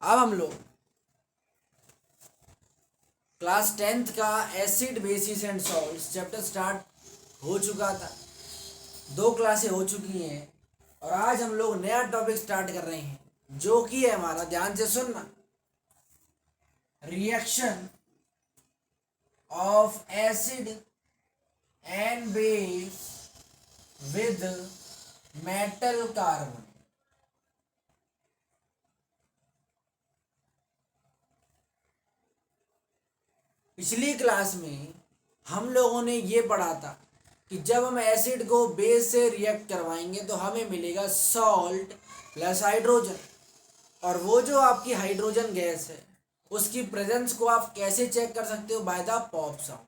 अब हम लोग क्लास 10th का acid basis and salts chapter start हो चुका था। 2 क्लासें हो चुकी हैं और आज हम लोग नया टॉपिक स्टार्ट कर रहे हैं जो कि है हमारा, ध्यान से सुनना, reaction of acid and base with metal carbon. पिछली क्लास में हम लोगों ने ये पढ़ा था कि जब हम एसिड को बेस से रिएक्ट करवाएंगे तो हमें मिलेगा सॉल्ट प्लस हाइड्रोजन, और वो जो आपकी हाइड्रोजन गैस है उसकी प्रेजेंस को आप कैसे चेक कर सकते हो? By the pop sound.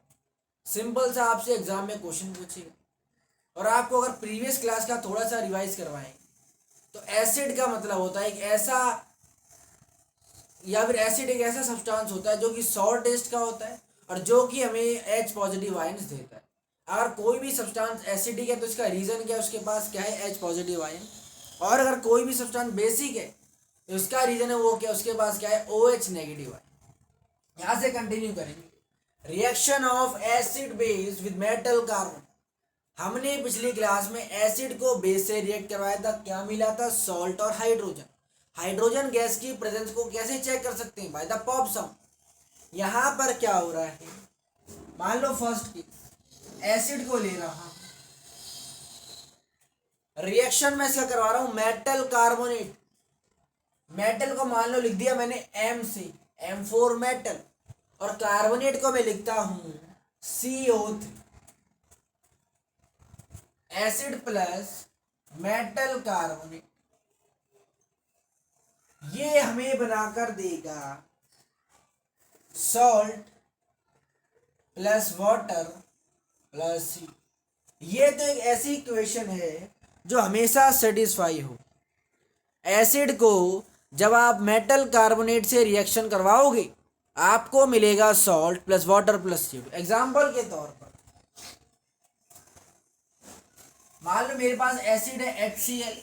Simple सा आपसे एग्जाम में क्वेश्चन पूछेगा और आपको अगर प्रीवियस क्लास का थोड़ा सा रिवाइज करवाएं तो एसिड का मतलब होता है एक ऐसा, या फिर एसिड एक ऐसा सब्सटेंस होता है जो कि सॉर टेस्ट का होता है और जो कि हमें H पॉजिटिव आयन्स देता है। अगर कोई भी सब्सटेंस एसिडिक है तो इसका रीज़न क्या है? उसके पास क्या है? H positive ion. और अगर कोई भी सब्सटेंस बेसिक है तो इसका रीज़न है वो क्या? उसके पास क्या है? OH negative ion. यहाँ से कंटिन्यू करेंगे। Reaction of acid base with metal carbon. हमने पिछली क्लास में एसिड को बेस से रिएक्ट करवाया था, क्या मिला था? सॉल्ट और हाइड्रोजन। हाइड्रोजन गैस की प्रेजेंस को कैसे चेक कर सकते हैं? By the pop sound. यहाँ पर क्या हो रहा है, मान लो फर्स्ट की एसिड को ले रहा हूं, रिएक्शन में इसका करवा रहा हूं मेटल कार्बोनेट। मेटल को मान लो लिख दिया मैंने M से, M4 मेटल, और कार्बोनेट को मैं लिखता हूं CO3। Acid plus metal carbonate, ये हमें बनाकर देगा सॉल्ट प्लस वाटर प्लस सी। ये तो एक ऐसी इक्वेशन है जो हमेशा सेटिस्फाई हो। एसिड को जब आप मेटल कार्बोनेट से रिएक्शन करवाओगे आपको मिलेगा salt plus water plus C. Example के तौर पर मान लो मेरे पास एसिड है HCl,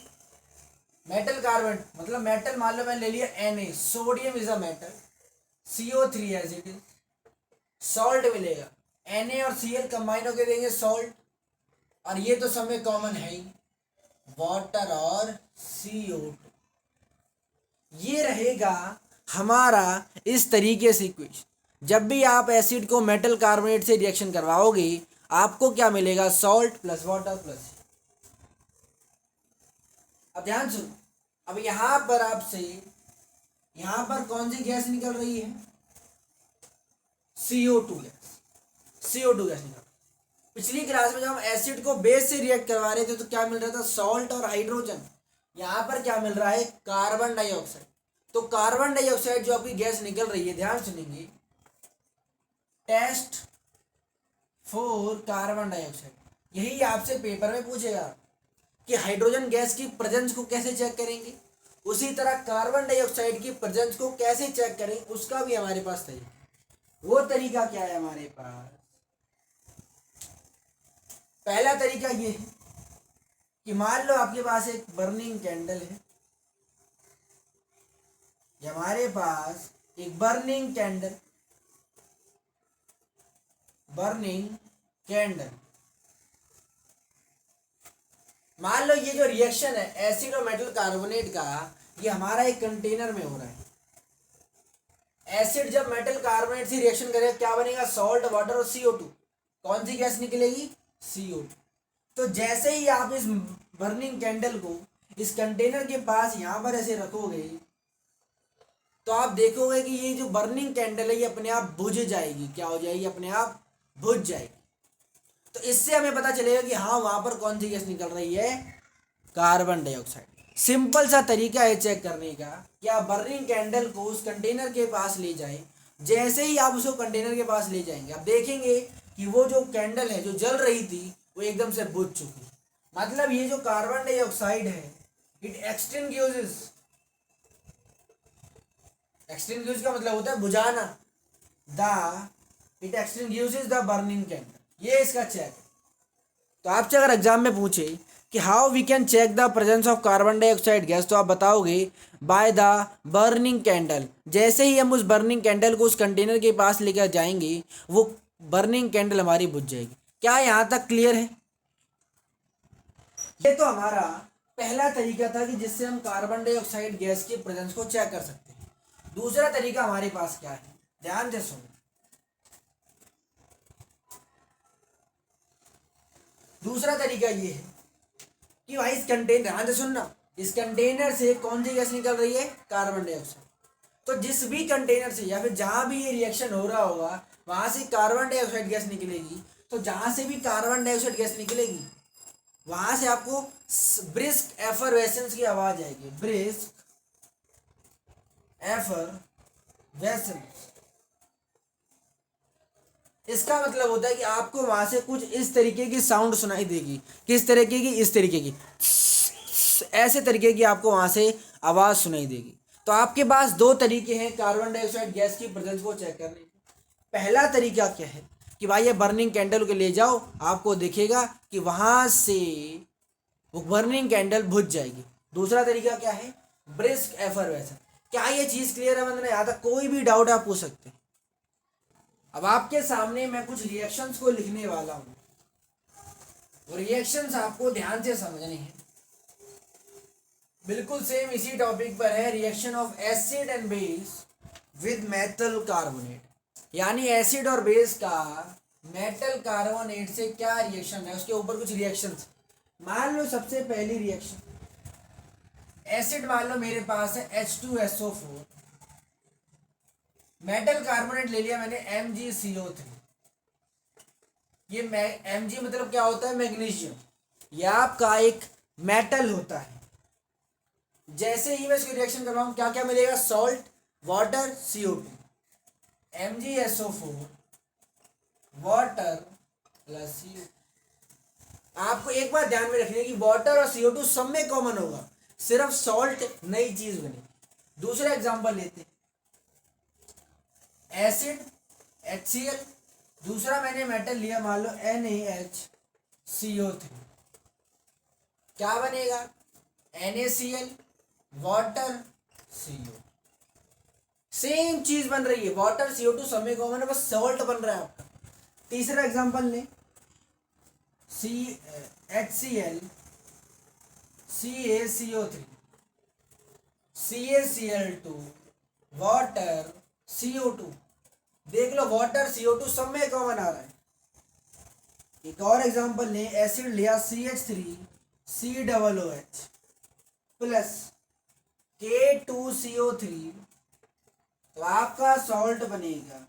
मेटल कार्बन मतलब मेटल, मान लो मैंने ले लिया Na, sodium is a metal, CO3 as it is, salt मिलेगा Na और Cl कंबाइन होकर देंगे सॉल्ट, और ये तो सब में कॉमन है ही, वाटर और CO2। ये रहेगा हमारा इस तरीके से इक्वेशन। जब भी आप एसिड को मेटल कार्बोनेट से रिएक्शन करवाओगे आपको क्या मिलेगा? Salt plus water plus. अब ध्यान सुनो, अब यहां पर आपसे, यहां पर कौन सी गैस निकल रही है? CO2 gas. CO2 गैस निकल। पिछली क्लास में जब हम एसिड को बेस से रिएक्ट करवा रहे थे तो क्या मिल रहा था? सॉल्ट और हाइड्रोजन। यहां पर क्या मिल रहा है? Carbon dioxide. तो कार्बन डाइऑक्साइड जो आपकी गैस निकल रही है, ध्यान सुनेंगे, टेस्ट फॉर कार्बन डाइऑक्साइड। यही आपसे पेपर में पूछेगा कि हाइड्रोजन गैस की प्रेजेंस को कैसे चेक करेंगे, उसी तरह कार्बन डाइऑक्साइड की प्रेजेंस को कैसे चेक करें उसका भी हमारे पास तरीका। वो तरीका क्या है हमारे पास? पहला तरीका ये है कि मान लो आपके पास एक बर्निंग कैंडल है, हमारे पास एक बर्निंग कैंडल मान लो ये जो रिएक्शन है एसिड और मेटल कार्बोनेट का, ये हमारा एक कंटेनर में हो रहा है। एसिड जब मेटल कार्बोनेट से रिएक्शन करेगा क्या बनेगा? सॉल्ट, वाटर और CO2। कौन सी गैस निकलेगी? CO2। तो जैसे ही आप इस बर्निंग कैंडल को इस कंटेनर के पास यहां पर ऐसे रखोगे तो आप देखोगे कि ये जो बर्निंग कैंडल है ये अपने आप बुझ जाएगी। क्या हो जाएगी? अपने आप बुझ जाएगी। तो इससे हमें पता चलेगा कि हाँ वहां पर कौन सी गैस निकल रही है? Carbon dioxide. सिंपल सा तरीका है चेक करने का कि आप बर्निंग कैंडल को उस कंटेनर के पास ले जाएं। जैसे ही आप उसको कंटेनर के पास ले जाएंगे आप देखेंगे कि वो जो कैंडल है जो जल रही थी वो एकदम से बुझ चुकी। मतलब ये जो कार्बन डाइऑक्साइड है इट एक्सटिंग्विशेस, एक्सटिंग्विश का मतलब होता है बुझाना, it extinguishes the burning candle. ये इसका चेक है। तो आपसे अगर एग्जाम में पूछे कि how we can check the presence of carbon dioxide gas, तो आप बताओगे बाय द बर्निंग कैंडल। जैसे ही हम उस बर्निंग कैंडल को उस कंटेनर के पास लेकर जाएंगे वो बर्निंग कैंडल हमारी बुझ जाएगी। क्या यहाँ तक क्लियर है? ये तो हमारा पहला तरीका था कि जिससे हम कार्बन डाइऑक्साइड गैस की प्रेजेंस को चेक कर सकते हैं। दूसरा तरीका हमारे पास क्या है, ध्यान से सुनो। दूसरा तरीका ये है कि भाई इस कंटेनर, ध्यान से सुनना, इस कंटेनर से कौन सी गैस निकल रही है, कार्बन डाइऑक्साइड। तो जिस भी कंटेनर से या फिर जहां भी ये रिएक्शन हो रहा होगा वहां से कार्बन डाइऑक्साइड गैस निकलेगी। तो जहां से भी कार्बन डाइऑक्साइड गैस निकलेगी वहां से आपको ब्रिस्क एफरवेसेंस की आवाज आएगी, ब्रिस्क एफरवेसेंस। इसका मतलब होता है कि आपको वहां से कुछ इस तरीके की साउंड सुनाई देगी। किस तरीके की? इस तरीके की, ऐसे तरीके की आपको वहां से आवाज सुनाई देगी। तो आपके पास दो तरीके हैं कार्बन डाइऑक्साइड गैस की प्रेजेंस को चेक करने के। पहला तरीका क्या है कि भाई ये बर्निंग कैंडल को ले जाओ, आपको दिखेगा कि वहां से वो बर्निंग कैंडल बुझ जाएगी। दूसरा तरीका क्या है, ब्रिस्क एफरवेसेंस। क्या ये चीज क्लियर है बंदना? यहाँ तक कोई भी डाउट आप पूछ सकते हैं। अब आपके सामने मैं कुछ रिएक्शंस को लिखने वाला हूं और रिएक्शंस आपको ध्यान से समझने हैं। बिल्कुल सेम इसी टॉपिक पर है, reaction of acid and base with metal carbonate. यानी एसिड और बेस का मेटल कार्बोनेट से क्या रिएक्शन है, उसके ऊपर कुछ रिएक्शंस। मान लो सबसे पहली रिएक्शन, एसिड मान लो मेरे पास है H2SO4, मेटल कार्बोनेट ले लिया मैंने MgCO3। ये Mg मतलब क्या होता है, मैग्नीशियम। यह आपका एक मेटल होता है। जैसे ही मैं इसकी रिएक्शन कर रहा हूं क्या क्या मिलेगा, salt, water, CO2, MgSO4 water plus CO। आपको एक बात ध्यान में रखनी है कि वाटर और CO2 सब में कॉमन होगा, सिर्फ सॉल्ट नई चीज बनी। दूसरा एग्जांपल लेते हैं, एसिड HCl, दूसरा मैंने मेटल लिया मान लो NaHCO3। क्या बनेगा, NaCl वाटर CO। सेम चीज बन रही है, वाटर CO2 सब में कॉमन है, बस सॉल्ट बन रहा है आपका। तीसरा एग्जांपल ले, HCl CaCO3 CaCl2 water CO2। देख लो वाटर CO2 सब में कॉमन आ रहा है। एक और एग्जांपल ले, एसिड लिया CH3COOH प्लस K2CO3, तो आपका सॉल्ट बनेगा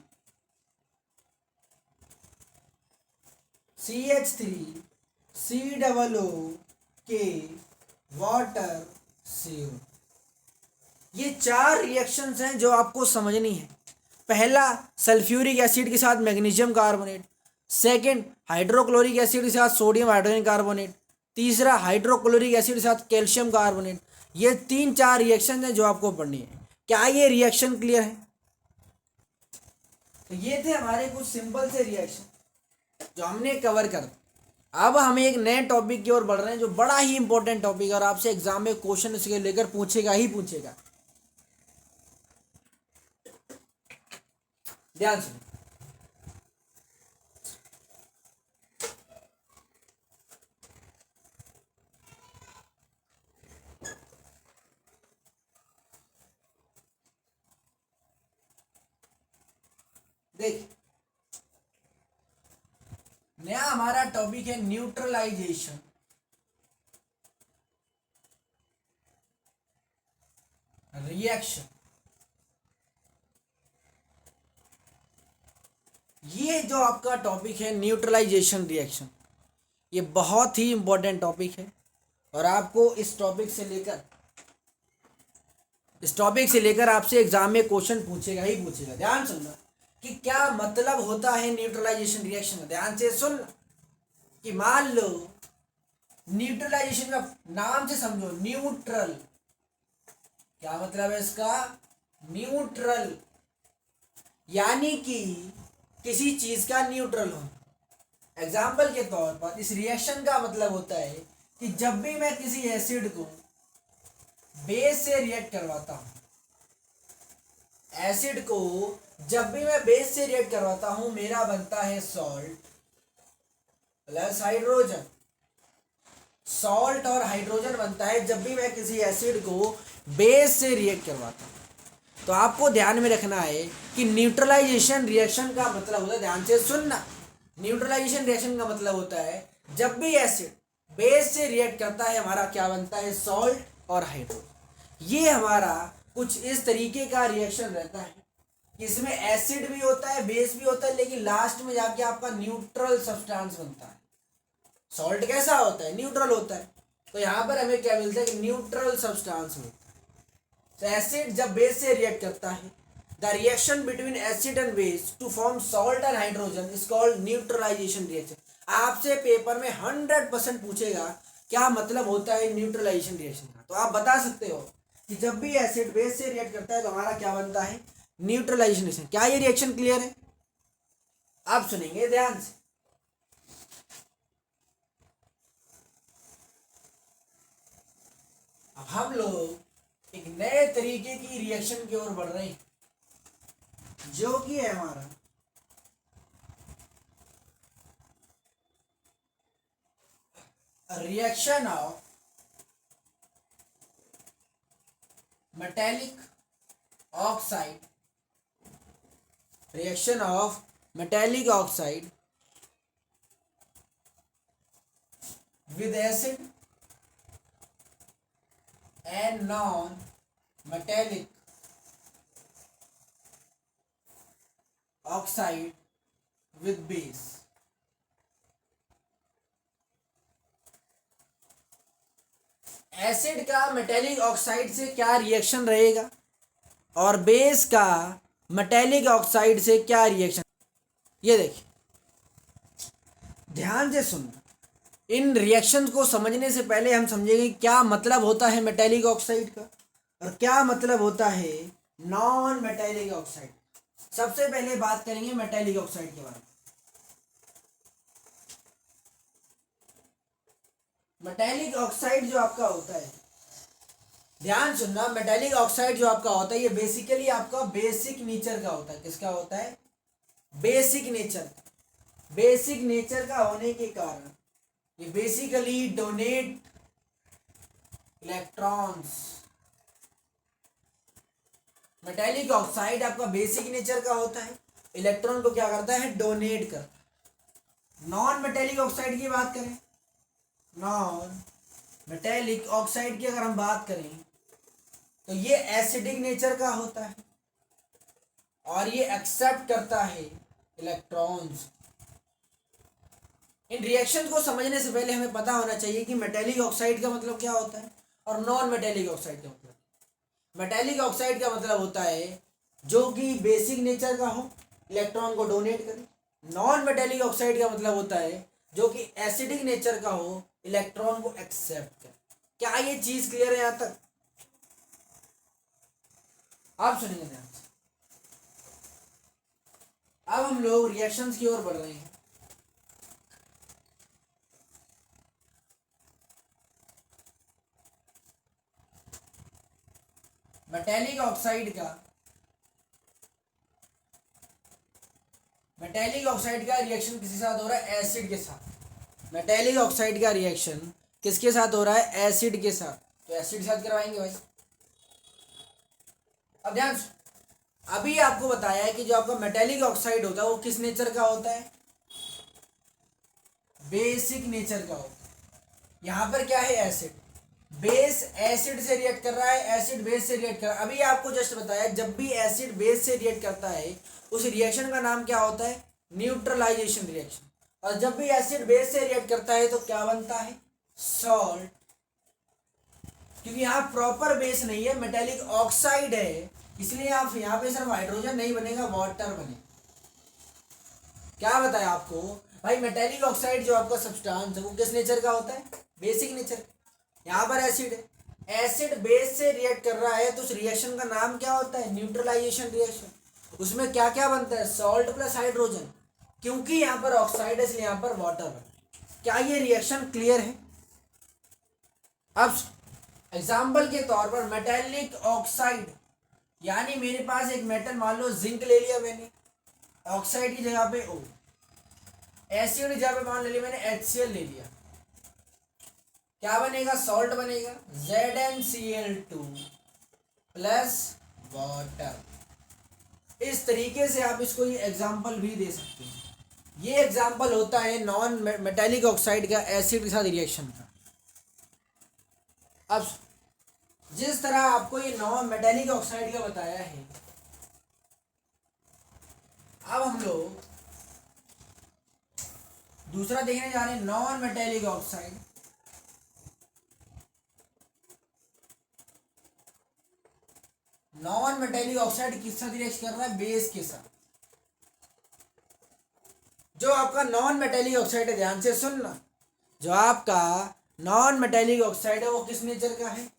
CH3COOK वाटर CO। ये चार रिएक्शंस हैं जो आपको समझनी है। पहला सल्फ्यूरिक एसिड के साथ magnesium carbonate, second hydrochloric acid के साथ सोडियम हाइड्रोजन कार्बोनेट, तीसरा हाइड्रोक्लोरिक एसिड के साथ कैल्शियम कार्बोनेट। ये 3-4 रिएक्शन हैं जो आपको पढ़नी है। क्या ये रिएक्शन क्लियर है? तो ये थे हमारे कुछ सिंपल से रिएक्शन जो हमने कवर कर। अब हम एक नए टॉपिक की ओर बढ़ रहे हैं जो बड़ा ही इंपॉर्टेंट टॉपिक है और आपसे एग्जाम में क्वेश्चन इसके लेकर पूछेगा ही पूछेगा। ध्यान से देख, नया हमारा टॉपिक है न्यूट्रलाइजेशन। रिएक्शन, ये जो आपका टॉपिक है न्यूट्रलाइजेशन रिएक्शन, ये बहुत ही इंपॉर्टेंट टॉपिक है और आपको इस टॉपिक से लेकर आपसे एग्जाम में क्वेश्चन पूछेगा ही पूछेगा। ध्यान सुनना कि क्या मतलब होता है न्यूट्रलाइजेशन रिएक्शन का। ध्यान से सुन कि मान लो न्यूट्रलाइजेशन का नाम से समझो, न्यूट्रल, क्या मतलब है इसका, न्यूट्रल यानी कि किसी चीज का न्यूट्रल हो। एग्जाम्पल के तौर पर इस रिएक्शन का मतलब होता है कि जब भी मैं किसी एसिड को बेस से रिएक्ट करवाता हूं, एसिड को जब भी मैं बेस से रिएक्ट करवाता हूं, मेरा बनता है सॉल्ट प्लस हाइड्रोजन। सॉल्ट और हाइड्रोजन बनता है जब भी मैं किसी एसिड को बेस से रिएक्ट करवाता हूं। तो आपको ध्यान में रखना है कि न्यूट्रलाइजेशन रिएक्शन का मतलब होता है, ध्यान से सुनना, न्यूट्रलाइजेशन रिएक्शन का मतलब होता है जब भी एसिड बेस से रिएक्ट करता है, हमारा क्या बनता है, सॉल्ट और हाइड्रोजन। ये हमारा कुछ इस तरीके का रिएक्शन रहता है कि इसमें एसिड भी होता है, बेस भी होता है, लेकिन लास्ट में जाके आपका न्यूट्रल सब्सटेंस बनता है। सॉल्ट कैसा होता है, न्यूट्रल होता है। तो यहाँ पर हमें क्या मिलता है कि न्यूट्रल सब्सटेंस मिलता है। तो एसिड जब बेस से रिएक्ट करता है, the reaction between acid and base to form salt and hydrogen is called neutralization reaction. आपसे पेपर में 100% पूछेगा क्या मतलब होता है न्यूट्रलाइजेशन रिएक्शन का, तो आप बता सकते हो कि जब भी एसिड बेस से रिएक्ट करता है तो हमारा क्या बनता है, न्यूट्रलाइजेशन रिएक्शन। क्या ये रिएक्शन क्लियर है? आप सुनेंगे ध्यान से। अब हम लोग एक नए तरीके की रिएक्शन की ओर बढ़ रहे हैं, जो कि है हमारा reaction of metallic oxide, reaction of metallic oxide with acid and non-metallic oxide with base। Acid का मेटेलिक ऑक्साइड से क्या रिएक्शन रहेगा और बेस का मेटेलिक ऑक्साइड से क्या रिएक्शन, ये देखिए ध्यान से सुनना। इन रिएक्शंस को समझने से पहले हम समझेंगे क्या मतलब होता है मेटेलिक ऑक्साइड का और क्या मतलब होता है नॉन मेटेलिक ऑक्साइड। सबसे पहले बात करेंगे मेटेलिक ऑक्साइड के बारे में। मेटेलिक ऑक्साइड जो आपका होता है, ध्यान सुनना, मेटेलिक ऑक्साइड जो आपका होता है ये बेसिकली आपका बेसिक नेचर का होता है। किसका होता है? Basic nature. बेसिक नेचर का होने के कारण ये basically donate electrons. Metallic oxide आपका बेसिक नेचर का होता है, इलेक्ट्रॉन को क्या करता है, डोनेट करता है। नॉन मेटेलिक ऑक्साइड की बात करें, नॉन मेटेलिक ऑक्साइड की अगर हम बात करें तो ये एसिडिक नेचर का होता है और ये एक्सेप्ट करता है इलेक्ट्रॉन्स। इन रिएक्शन को समझने से पहले हमें पता होना चाहिए कि मेटेलिक ऑक्साइड का मतलब क्या होता है और नॉन मेटेलिक ऑक्साइड का मतलब। मेटेलिक ऑक्साइड का मतलब होता है जो कि बेसिक नेचर का हो, इलेक्ट्रॉन को डोनेट करे। नॉन मेटेलिक ऑक्साइड का मतलब होता है जो कि एसिडिक नेचर का हो, इलेक्ट्रॉन को एक्सेप्ट करे। क्या ये चीज क्लियर है यहां तक? आप सुनिए ध्यान से। अब हम लोग रिएक्शंस की ओर बढ़ रहे हैं। मेटेलिक ऑक्साइड का रिएक्शन किसके साथ हो रहा है? एसिड के साथ। मेटेलिक ऑक्साइड का रिएक्शन किसके साथ हो रहा है? एसिड के साथ। तो एसिड के साथ करवाएंगे भाई। अब ध्यान, अभी आपको बताया है कि जो आपका मेटेलिक ऑक्साइड होता है वो किस नेचर का होता है? बेसिक नेचर का होता है। यहां पर क्या है? एसिड। बेस एसिड से रिएक्ट कर रहा है, एसिड बेस से रिएक्ट कर रहा है। अभी आपको जस्ट बताया जब भी एसिड बेस से रिएक्ट करता है उस रिएक्शन का नाम क्या होता है? Neutralization reaction. और जब भी एसिड बेस से रिएक्ट करता है तो क्या बनता है? सॉल्ट। क्योंकि यहाँ प्रॉपर बेस नहीं है, मेटेलिक ऑक्साइड है, इसलिए आप यहाँ पे सिर्फ हाइड्रोजन नहीं बनेगा, वाटर बनेगा। क्या बताया आपको भाई? मेटेलिक ऑक्साइड जो आपका सब्सटेंस है वो किस नेचर का होता है? Basic nature. यहाँ पर एसिड है, एसिड बेस से रिएक्ट कर रहा है तो उस रिएक्शन का नाम क्या होता है? Neutralization reaction. उसमें क्या क्या बनता है? Salt plus hydrogen. क्योंकि यहाँ पर ऑक्साइड है इसलिए यहाँ पर वाटर है। क्या ये रिएक्शन क्लियर है? अब एग्जाम्पल के तौर पर मेटेलिक ऑक्साइड, यानी मेरे पास एक मेटल मान लो जिंक ले लिया मैंने, ऑक्साइड की जगह पे O, एसिड की जगह पे मान लिया मैंने HCl ले लिया, क्या बनेगा? सॉल्ट बनेगा, ZnCl2 प्लस वाटर। इस तरीके से आप इसको ये एग्जाम्पल भी दे सकते हैं। ये एग्जाम्पल होता है नॉन मेटेलिक ऑक्साइड का एसिड के साथ रिएक्शन का। अब जिस तरह आपको ये नॉन मेटेलिक ऑक्साइड का बताया है, अब हम लोग दूसरा देखने जा रहे हैं, non metallic oxide. Non metallic oxide किस साथ रिएक्ट कर रहा है? बेस के साथ। जो आपका नॉन मेटेलिक ऑक्साइड है, ध्यान से सुनना, जो आपका नॉन मेटेलिक ऑक्साइड है वो किस नेचर का है?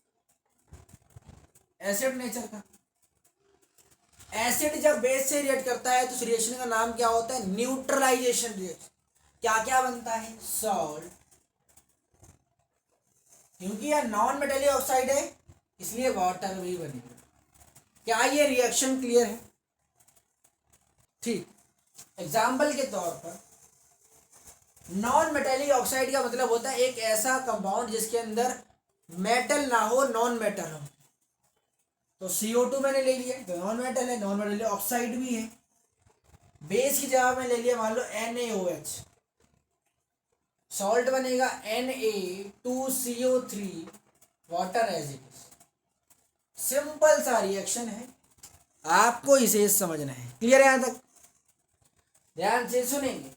एसिड नेचर का। एसिड जब बेस से रिएक्ट करता है तो उस रिएक्शन का नाम क्या होता है? Neutralization reaction. क्या क्या बनता है? सॉल्ट। क्योंकि यह नॉन मेटेलिक ऑक्साइड है इसलिए वाटर भी बनेगा। क्या ये रिएक्शन क्लियर है? ठीक। एग्जाम्पल के तौर पर नॉन मेटेलिक ऑक्साइड का मतलब होता है एक ऐसा कंपाउंड जिसके अंदर मेटल ना हो, नॉन मेटल हो। तो CO2 मैंने ले लिया तो नॉन मेटल है, नॉन मेटल ऑक्साइड भी है। बेस की जगह में ले लिया मान लो NaOH, सॉल्ट बनेगा Na2CO3 water as it is. Simple सा रिएक्शन है, आपको इसे समझना है। क्लियर है? यहां तक ध्यान से सुनेंगे।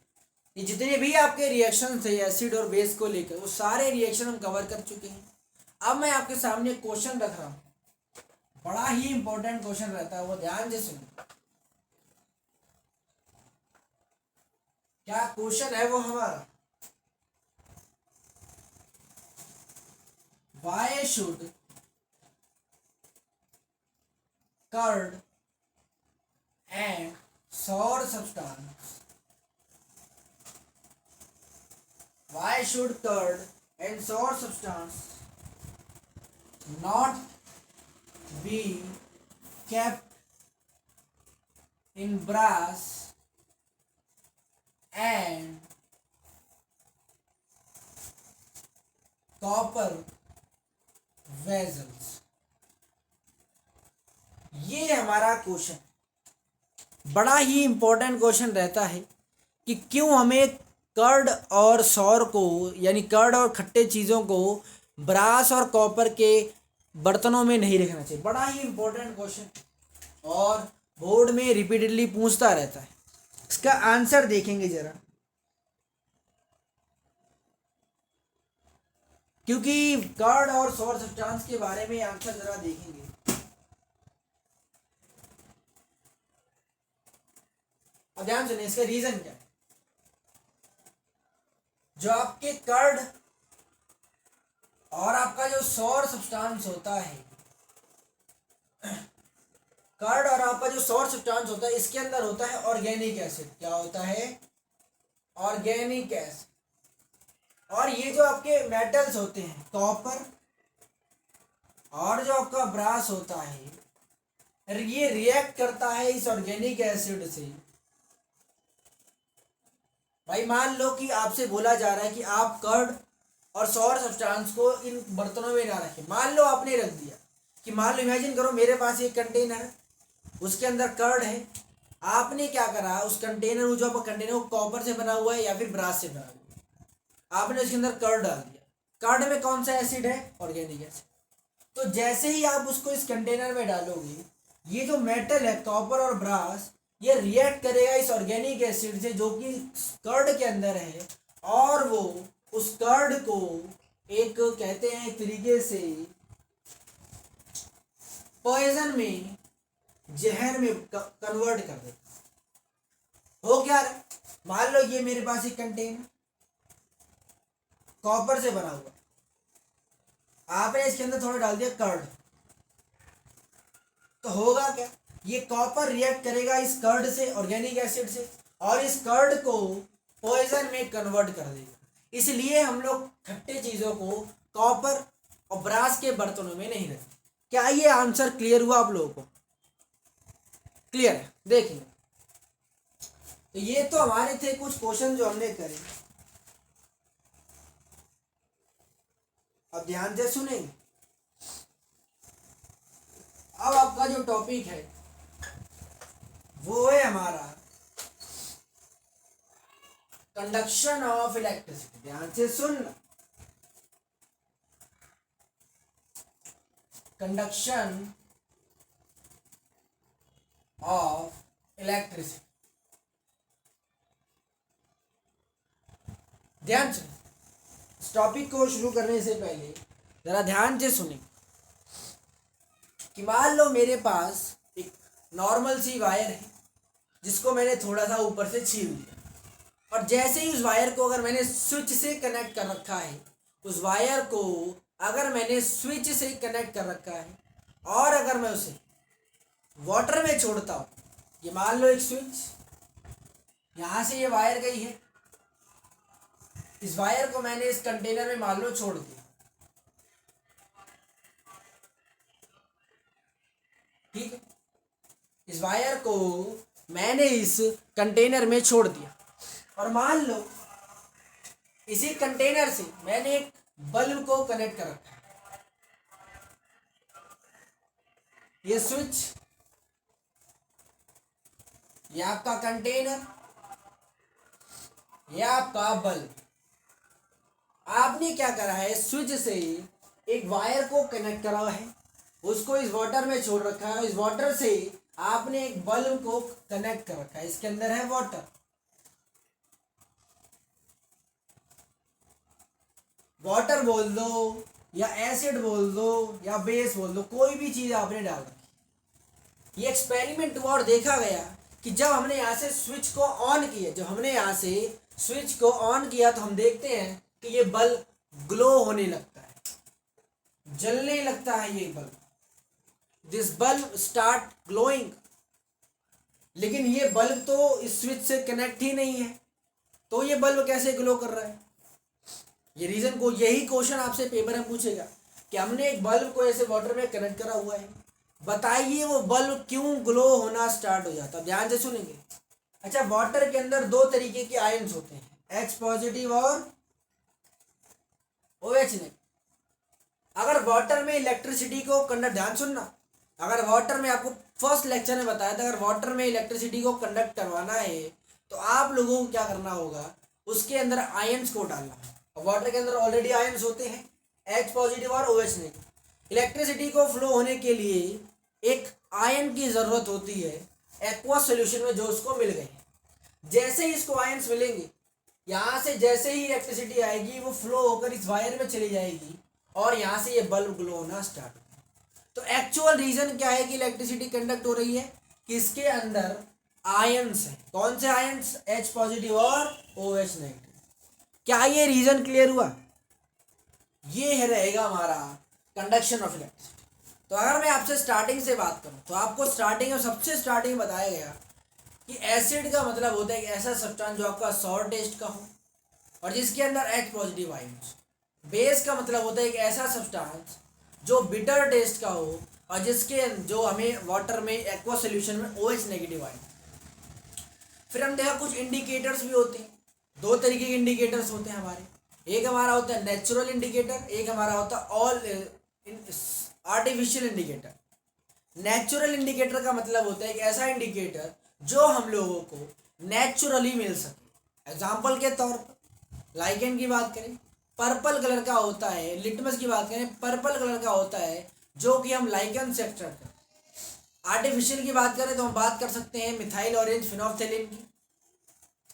ये जितने भी आपके रिएक्शन थे एसिड और बेस को लेकर, वो सारे रिएक्शन हम कवर कर चुके हैं। अब मैं आपके सामने क्वेश्चन रख रहा हूं, बड़ा ही इंपॉर्टेंट क्वेश्चन रहता है, वो ध्यान से सुनिए। क्या क्वेश्चन है वो हमारा? Why should curd and sour substance, why should curd and sour substance not be kept in brass and copper vessels? ये हमारा क्वेश्चन बड़ा ही इंपॉर्टेंट क्वेश्चन रहता है कि क्यों हमें कर्ड और सौर को, यानी कर्ड और खट्टे चीज़ों को ब्रास और कॉपर के बर्तनों में नहीं रखना चाहिए। बड़ा ही इंपॉर्टेंट क्वेश्चन और बोर्ड में रिपीटेडली पूछता रहता है। इसका आंसर देखेंगे जरा, क्योंकि कर्ड और सौर सब्सटेंस के बारे में आंसर जरा देखेंगे। अब ध्यान सुनिए, इसका रीजन क्या है। जो आपके कर्ड और आपका जो सौर सब्सटेंस होता है, कर्ड और आपका जो सौर सब्सटेंस होता है, इसके अंदर होता है ऑर्गेनिक एसिड। क्या होता है? Organic acid. और ये जो आपके मेटल्स होते हैं, कॉपर और जो आपका ब्रास होता है, ये रिएक्ट करता है इस ऑर्गेनिक एसिड से। भाई मान लो कि आपसे बोला जा रहा है कि आप कर्ड और सौर सब्सटेंस को इन बर्तनों में ना रखें। मान लो आपने रख दिया, कि मान लो इमेजिन करो मेरे पास एक कंटेनर है, उसके अंदर कर्ड है। आपने क्या करा, उस कंटेनर, जो आपका कंटेनर वो कॉपर से बना हुआ है या फिर ब्रास से बना हुआ है, आपने उसके अंदर कर्ड डाल दिया। कर्ड में कौन सा एसिड है? Organic acid. तो जैसे ही आप उसको इस कंटेनर में डालोगे, ये जो मेटल है कॉपर और ब्रास, ये रिएक्ट करेगा इस ऑर्गेनिक एसिड से जो कि कर्ड के अंदर है, और वो उस कर्ड को एक कहते हैं एक तरीके से पॉइजन में, जहर में कन्वर्ट कर देगा। हो क्या रहा? मान लो ये मेरे पास एक कंटेनर कॉपर से बना हुआ, आपने इसके अंदर थोड़ा डाल दिया कर्ड, तो होगा क्या? ये कॉपर रिएक्ट करेगा इस कर्ड से, ऑर्गेनिक एसिड से, और इस कर्ड को पॉइजन में कन्वर्ट कर देगा। इसलिए हम लोग खट्टे चीज़ों को कॉपर और ब्रास के बर्तनों में नहीं रहती। क्या ये आंसर क्लियर हुआ आप लोगों को? क्लियर है? देखेंगे तो ये तो हमारे थे कुछ क्वेश्चन जो हमने करे। अब ध्यान से सुनेंगे। अब आपका जो टॉपिक है वो है हमारा कंडक्शन ऑफ इलेक्ट्रिसिटी। ध्यान से सुनना, कंडक्शन ऑफ इलेक्ट्रिसिटी। ध्यान से इस टॉपिक को शुरू करने से पहले जरा ध्यान से सुने कि मान लो मेरे पास एक नॉर्मल सी वायर है जिसको मैंने थोड़ा सा ऊपर से छील दिया, और जैसे ही उस वायर को अगर मैंने स्विच से कनेक्ट कर रखा है, उस वायर को अगर मैंने स्विच से कनेक्ट कर रखा है और अगर मैं उसे वाटर में छोड़ता हूँ, ये मान लो एक स्विच, यहाँ से ये वायर गई है, इस वायर को मैंने इस कंटेनर में मान लो छोड़ दिया, ठीक है। इस वायर को मैंने इस कंटेनर में छोड़ दिया और मान लो इसी कंटेनर से मैंने एक बल्ब को कनेक्ट कर रखा है। ये स्विच, ये आपका कंटेनर, ये आपका बल्ब। आपने क्या करा है, स्विच से एक वायर को कनेक्ट करा है, उसको इस वाटर में छोड़ रखा है, इस वाटर से आपने एक बल्ब को कनेक्ट कर रखा है, इसके अंदर है वाटर। वाटर बोल दो या एसिड बोल दो या बेस बोल दो, कोई भी चीज आपने डाल रखी। ये एक्सपेरिमेंट हुआ और देखा गया कि जब हमने यहाँ से स्विच को ऑन किया, जब हमने यहाँ से स्विच को ऑन किया तो हम देखते हैं कि ये बल्ब ग्लो होने लगता है, जलने लगता है ये bulb. This bulb start glowing. लेकिन ये बल्ब तो इस स्विच से कनेक्ट ही नहीं है, तो ये बल्ब कैसे ग्लो कर रहा है? ये रीजन को, यही क्वेश्चन आपसे पेपर में पूछेगा कि हमने एक बल्ब को ऐसे वाटर में कनेक्ट करा हुआ है, बताइए वो बल्ब क्यों ग्लो होना स्टार्ट हो जाता है। ध्यान से सुनेंगे। अच्छा, वाटर के अंदर दो तरीके के आयंस होते हैं, H पॉजिटिव और OH नेगेटिव। अगर वाटर में इलेक्ट्रिसिटी को कंडक्ट, ध्यान सुनना, अगर वाटर में, आपको फर्स्ट लेक्चर में बताया था, अगर वाटर में इलेक्ट्रिसिटी को कंडक्ट करवाना है तो आप लोगों को क्या करना होगा, उसके अंदर आयंस को डालना है। और वाटर के अंदर ऑलरेडी आयंस होते हैं, H पॉजिटिव और OH नेगेटिव। इलेक्ट्रिसिटी को फ्लो होने के लिए एक आयन की जरूरत होती है एक्वा सोल्यूशन में, जो उसको मिल गए। जैसे ही इसको आयंस मिलेंगे, यहाँ से जैसे ही इलेक्ट्रिसिटी आएगी वो फ्लो होकर इस वायर में चली जाएगी और यहाँ से ये बल्ब ग्लो होना स्टार्ट होगा। तो एक्चुअल रीजन क्या है कि इलेक्ट्रिसिटी कंडक्ट हो रही है कि इसके अंदर आयंस है। कौन से आयंस? H पॉजिटिव और OH नेगेटिव। क्या ये रीजन क्लियर हुआ? ये है रहेगा हमारा कंडक्शन ऑफ इलेक्ट्रिसिटी। तो अगर मैं आपसे स्टार्टिंग से बात करूं तो आपको स्टार्टिंग में, सबसे स्टार्टिंग बताया गया कि एसिड का मतलब होता है एक ऐसा सब्सटेंस जो आपका सॉर टेस्ट का हो और जिसके अंदर H पॉजिटिव आयंस। बेस का मतलब होता है एक ऐसा सब्सटेंस जो बिटर टेस्ट का हो और जिसके, जो हमें वाटर में एक्वा सोल्यूशन में OH नेगेटिव आए। फिर हम देखा कुछ इंडिकेटर्स भी होते हैं, दो तरीके के इंडिकेटर्स होते हैं हमारे। एक हमारा होता है नेचुरल इंडिकेटर, एक हमारा होता है all artificial indicator. Natural indicator का मतलब होता है एक ऐसा इंडिकेटर जो हम लोगों को नेचुरली मिल सके। एग्जाम्पल के तौर पर लाइकेन की बात करें, पर्पल कलर का होता है। लिटमस की बात करें, पर्पल कलर का होता है जो कि हम लाइकेन से एक्सट्रैक्ट करते हैं। आर्टिफिशियल की बात करें तो हम बात कर सकते हैं मिथाइल ऑरेंज फिनोल्फथालीन की।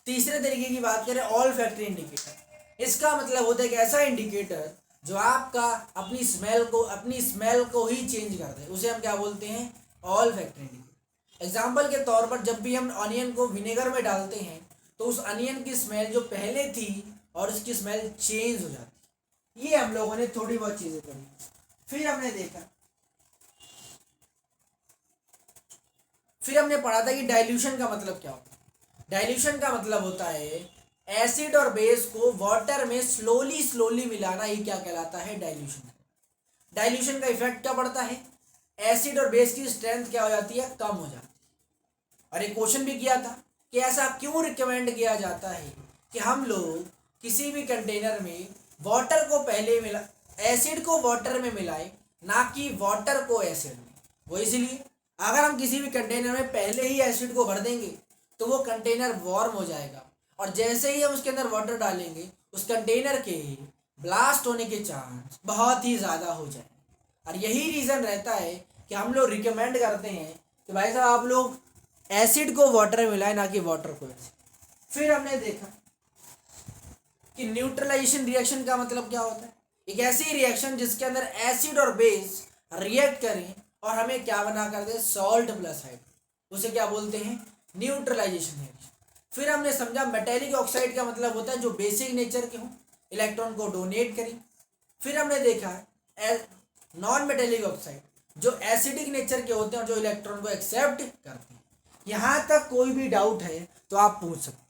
तीसरे तरीके की बात करें ऑल फैक्ट्री इंडिकेटर। इसका मतलब होता है एक ऐसा इंडिकेटर जो आपका अपनी स्मेल को ही चेंज कर दे, उसे हम क्या बोलते हैं? All factory indicator. एग्जाम्पल के तौर पर जब भी हम ऑनियन को विनेगर में डालते हैं तो उस अनियन की स्मेल जो पहले थी और उसकी स्मेल चेंज हो जाती है। ये हम लोगों ने थोड़ी बहुत चीजें पढ़ी। फिर हमने पढ़ा था कि डाइल्यूशन का मतलब क्या होता है। डाइल्यूशन का मतलब होता है एसिड और बेस को वाटर में स्लोली मिलाना, ही क्या कहलाता है? डाइल्यूशन। डाइल्यूशन का इफेक्ट क्या पड़ता है, एसिड और बेस की स्ट्रेंथ क्या हो जाती है, कम हो जाती है। और एक क्वेश्चन भी किया था कि ऐसा क्यों रिकमेंड किया जाता है कि हम लोग किसी भी कंटेनर में वाटर को पहले मिला, एसिड को वाटर में मिलाए, ना कि वाटर को एसिड में। वो इसलिए अगर हम किसी भी कंटेनर में पहले ही एसिड को भर देंगे तो वो कंटेनर वार्म हो जाएगा, और जैसे ही हम उसके अंदर वाटर डालेंगे उस कंटेनर के ब्लास्ट होने के चांस बहुत ही ज़्यादा हो जाए। और यही रीज़न रहता है कि हम लोग रिकमेंड करते हैं कि भाई साहब आप लोग एसिड को वाटर में मिलाएं, ना कि वाटर को एसिड। फिर हमने देखा कि न्यूट्रलाइजेशन रिएक्शन का मतलब क्या होता है, एक ऐसी रिएक्शन जिसके अंदर एसिड और बेस रिएक्ट करें और हमें क्या बना कर दे, सॉल्ट प्लस हाइड्रोजन, उसे क्या बोलते हैं, न्यूट्रलाइजेशन रिएक्शन। फिर हमने समझा मेटेलिक ऑक्साइड का मतलब होता है जो बेसिक नेचर के हों, इलेक्ट्रॉन को डोनेट करें। फिर हमने देखा नॉन मेटेलिक ऑक्साइड जो एसिडिक नेचर के होते हैं और जो इलेक्ट्रॉन को एक्सेप्ट करते हैं। यहाँ तक कोई भी डाउट है तो आप पूछ सकते हैं।